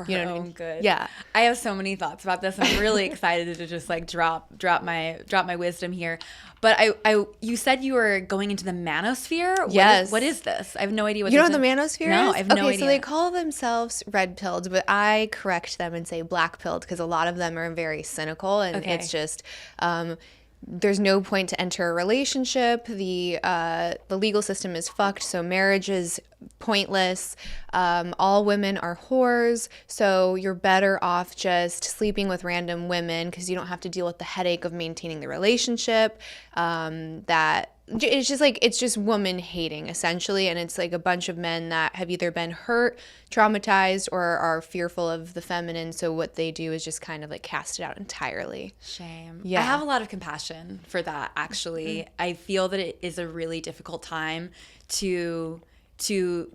for you her know what I own mean? good. Yeah. I have so many thoughts about this, and I'm really excited to just like drop my wisdom here. But you said you were going into the manosphere? Yes. What is this? I have no idea what You know this what the is. manosphere No, is? I have no Okay, idea. so they call themselves red-pilled, but I correct them and say black-pilled because a lot of them are very cynical, and Okay. it's just there's no point to enter a relationship. The legal system is fucked, so marriage is pointless. All women are whores, so you're better off just sleeping with random women because you don't have to deal with the headache of maintaining the relationship. It's just like, it's just woman hating essentially, and it's like a bunch of men that have either been hurt, traumatized, or are fearful of the feminine, so what they do is just kind of like cast it out entirely. Shame. Yeah. I have a lot of compassion for that, actually. Mm-hmm. I feel that it is a really difficult time to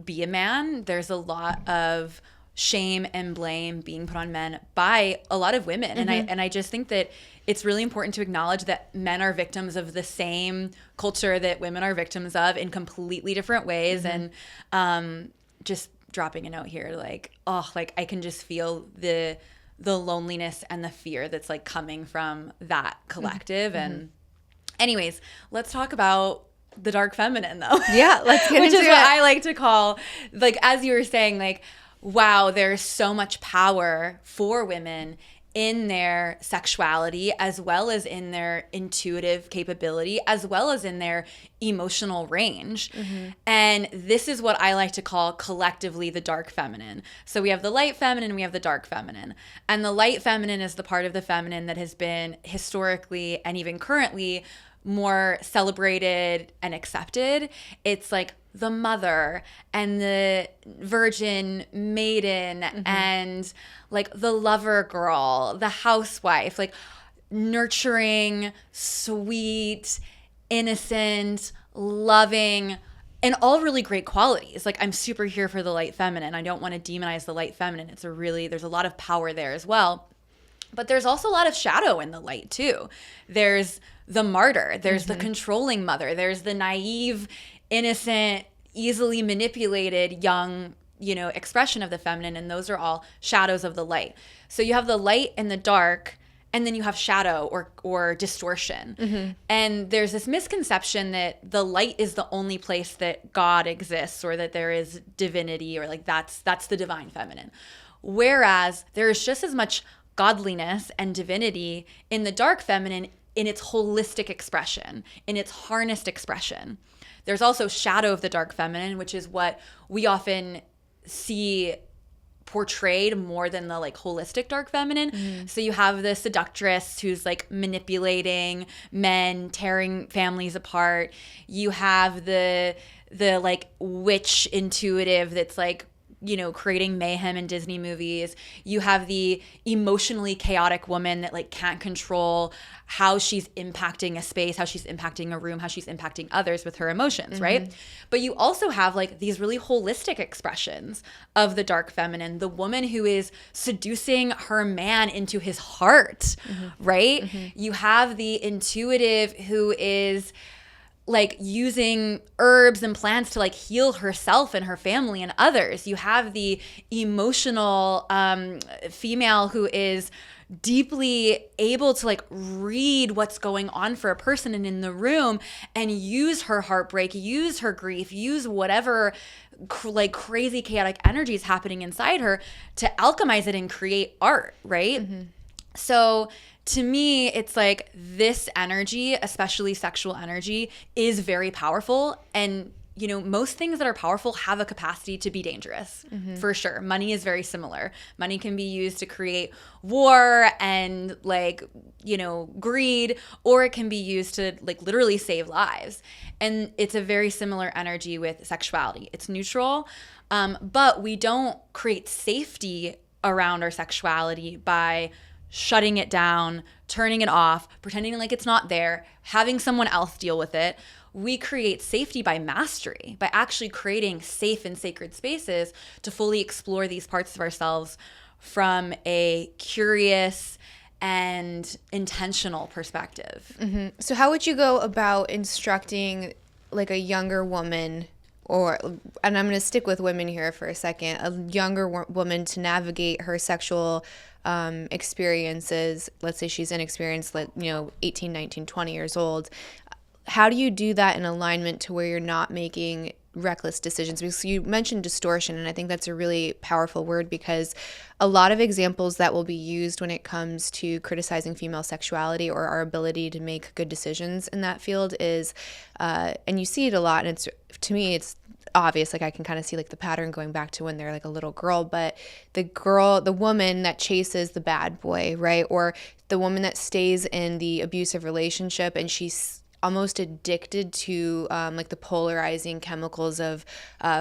be a man. There's a lot of shame and blame being put on men by a lot of women. Mm-hmm. And I just think that it's really important to acknowledge that men are victims of the same culture that women are victims of in completely different ways. Mm-hmm. And just dropping a note here, like, oh, like I can just feel the loneliness and the fear that's like coming from that collective. Mm-hmm. And anyways, let's talk about the dark feminine though. Yeah, let's get Which into is it. what I like to call, like, as you were saying, like, wow, there's so much power for women in their sexuality, as well as in their intuitive capability, as well as in their emotional range. Mm-hmm. And this is what I like to call collectively the dark feminine. So we have the light feminine, we have the dark feminine. And the light feminine is the part of the feminine that has been historically and even currently more celebrated and accepted. It's like the mother and the virgin maiden, mm-hmm. and like the lover girl, the housewife, like nurturing, sweet, innocent, loving, and all really great qualities. Like, I'm super here for the light feminine. I don't want to demonize the light feminine. There's a lot of power there as well. But there's also a lot of shadow in the light too. There's the martyr, there's mm-hmm. the controlling mother, there's the naive, innocent, easily manipulated young, expression of the feminine, and those are all shadows of the light. So you have the light and the dark, and then you have shadow or distortion. Mm-hmm. And there's this misconception that the light is the only place that God exists, or that there is divinity, or like that's the divine feminine. Whereas there is just as much godliness and divinity in the dark feminine, in its holistic expression, in its harnessed expression. There's also shadow of the dark feminine, which is what we often see portrayed more than the like holistic dark feminine. Mm-hmm. So you have the seductress who's like manipulating men, tearing families apart. You have the like witch intuitive that's like, creating mayhem in Disney movies. You have the emotionally chaotic woman that like can't control how she's impacting a space, how she's impacting a room, how she's impacting others with her emotions, mm-hmm. right? But you also have like these really holistic expressions of the dark feminine, the woman who is seducing her man into his heart, mm-hmm. right? Mm-hmm. You have the intuitive who is like using herbs and plants to like heal herself and her family and others. You have the emotional female who is deeply able to like read what's going on for a person and in the room, and use her heartbreak, use her grief, use whatever like crazy chaotic energy is happening inside her to alchemize it and create art, right? Mm-hmm. So to me, it's like this energy, especially sexual energy, is very powerful. And, most things that are powerful have a capacity to be dangerous, mm-hmm. for sure. Money is very similar. Money can be used to create war and like, greed, or it can be used to like literally save lives. And it's a very similar energy with sexuality. It's neutral, but we don't create safety around our sexuality by shutting it down, turning it off, pretending like it's not there, having someone else deal with it. We create safety by mastery, by actually creating safe and sacred spaces to fully explore these parts of ourselves from a curious and intentional perspective. Mm-hmm. So how would you go about instructing like a younger woman and I'm going to stick with women here for a second, a younger woman to navigate her sexual experiences, let's say she's inexperienced, 18, 19, 20 years old. How do you do that in alignment to where you're not making reckless decisions? Because you mentioned distortion, and I think that's a really powerful word, because a lot of examples that will be used when it comes to criticizing female sexuality or our ability to make good decisions in that field is, and you see it a lot, and it's, to me, it's obvious, like I can kind of see like the pattern going back to when they're like a little girl, but the woman that chases the bad boy, right? Or the woman that stays in the abusive relationship and she's almost addicted to like the polarizing chemicals of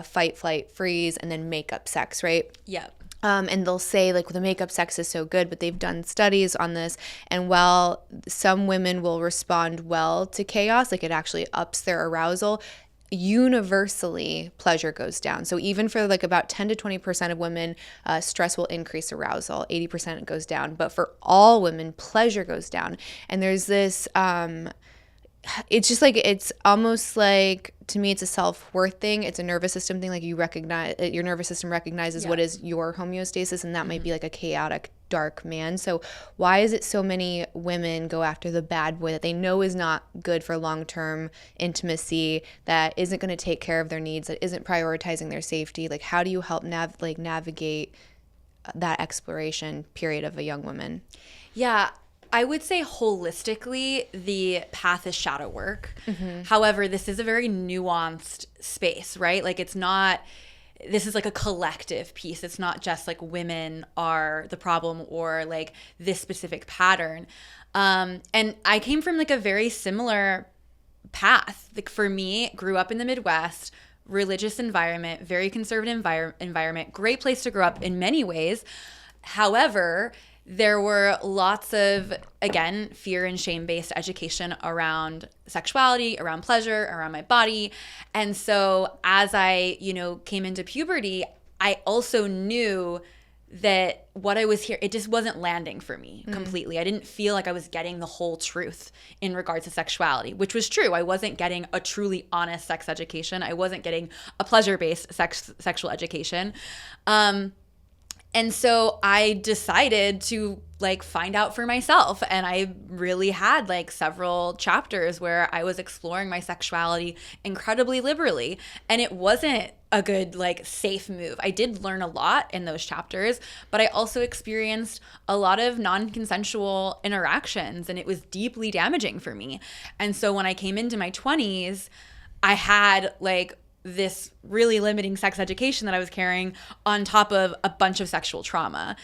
fight, flight, freeze, and then makeup sex, right? Yeah. And they'll say like, well, the makeup sex is so good, but they've done studies on this. And while some women will respond well to chaos, like it actually ups their arousal, universally pleasure goes down. So even for like about 10 to 20% of women, stress will increase arousal, 80% goes down. But for all women, pleasure goes down. And there's this, it's just like, it's almost like, to me, it's a self-worth thing. It's a nervous system thing. Like you recognize, your nervous system recognizes what is your homeostasis, and that might be like a chaotic, dark man. So why is it so many women go after the bad boy that they know is not good for long-term intimacy, that isn't going to take care of their needs, that isn't prioritizing their safety? Like, how do you help navigate that exploration period of a young woman? Yeah. I would say holistically, the path is shadow work. However, this is a very nuanced space, right? Like this is like a collective piece. It's not just like women are the problem or like this specific pattern. And I came from like a very similar path. Like for me, grew up in the Midwest, religious environment, very conservative environment, great place to grow up in many ways. However, there were lots of, again, fear and shame-based education around sexuality, around pleasure, around my body. And so as I, came into puberty, I also knew that what I was here, it just wasn't landing for me completely. I didn't feel like I was getting the whole truth in regards to sexuality, which was true. I wasn't getting a truly honest sex education. I wasn't getting a pleasure-based sexual education. And so I decided to like find out for myself. And I really had like several chapters where I was exploring my sexuality incredibly liberally. And it wasn't a good, like, safe move. I did learn a lot in those chapters, but I also experienced a lot of non-consensual interactions, and it was deeply damaging for me. And so when I came into my 20s, I had like this really limiting sex education that I was carrying on top of a bunch of sexual trauma.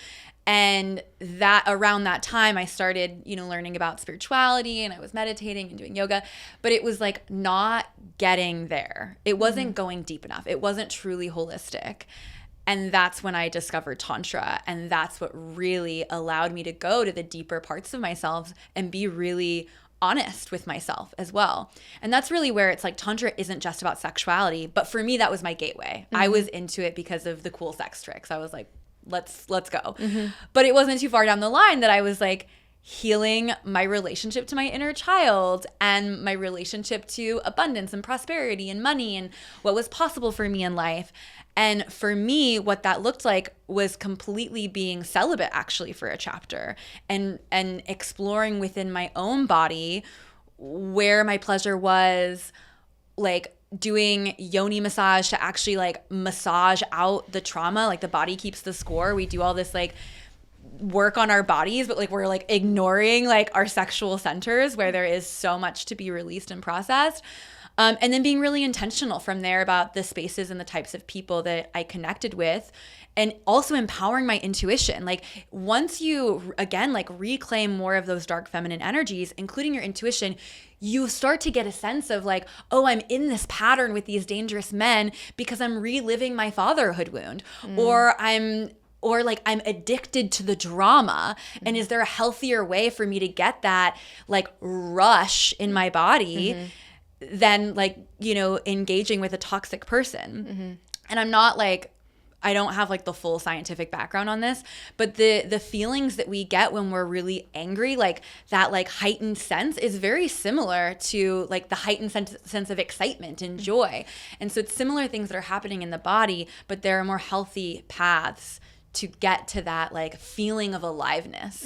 And that around that time, I started, learning about spirituality, and I was meditating and doing yoga, but it was like not getting there. It wasn't going deep enough. It wasn't truly holistic. And that's when I discovered Tantra. And that's what really allowed me to go to the deeper parts of myself and be really honest with myself as well. And that's really where it's like Tantra isn't just about sexuality, but for me, that was my gateway. I was into it because of the cool sex tricks. I was like, let's go. But it wasn't too far down the line that I was like healing my relationship to my inner child and my relationship to abundance and prosperity and money and what was possible for me in life. And for me, what that looked like was completely being celibate, actually, for a chapter, and exploring within my own body where my pleasure was, like doing yoni massage to actually like massage out the trauma. Like the body keeps the score. We do all this like work on our bodies, but like we're like ignoring like our sexual centers where there is so much to be released and processed. And then being really intentional from there about the spaces and the types of people that I connected with, and also empowering my intuition. Like once you, again, like reclaim more of those dark feminine energies, including your intuition, you start to get a sense of like, oh, I'm in this pattern with these dangerous men because I'm reliving my fatherhood wound, or I'm addicted to the drama. And is there a healthier way for me to get that like rush in my body than like, engaging with a toxic person? And I'm not like I don't have like the full scientific background on this, but the feelings that we get when we're really angry, like that like heightened sense is very similar to like the heightened sense of excitement and joy. And so it's similar things that are happening in the body, but there are more healthy paths to get to that like feeling of aliveness.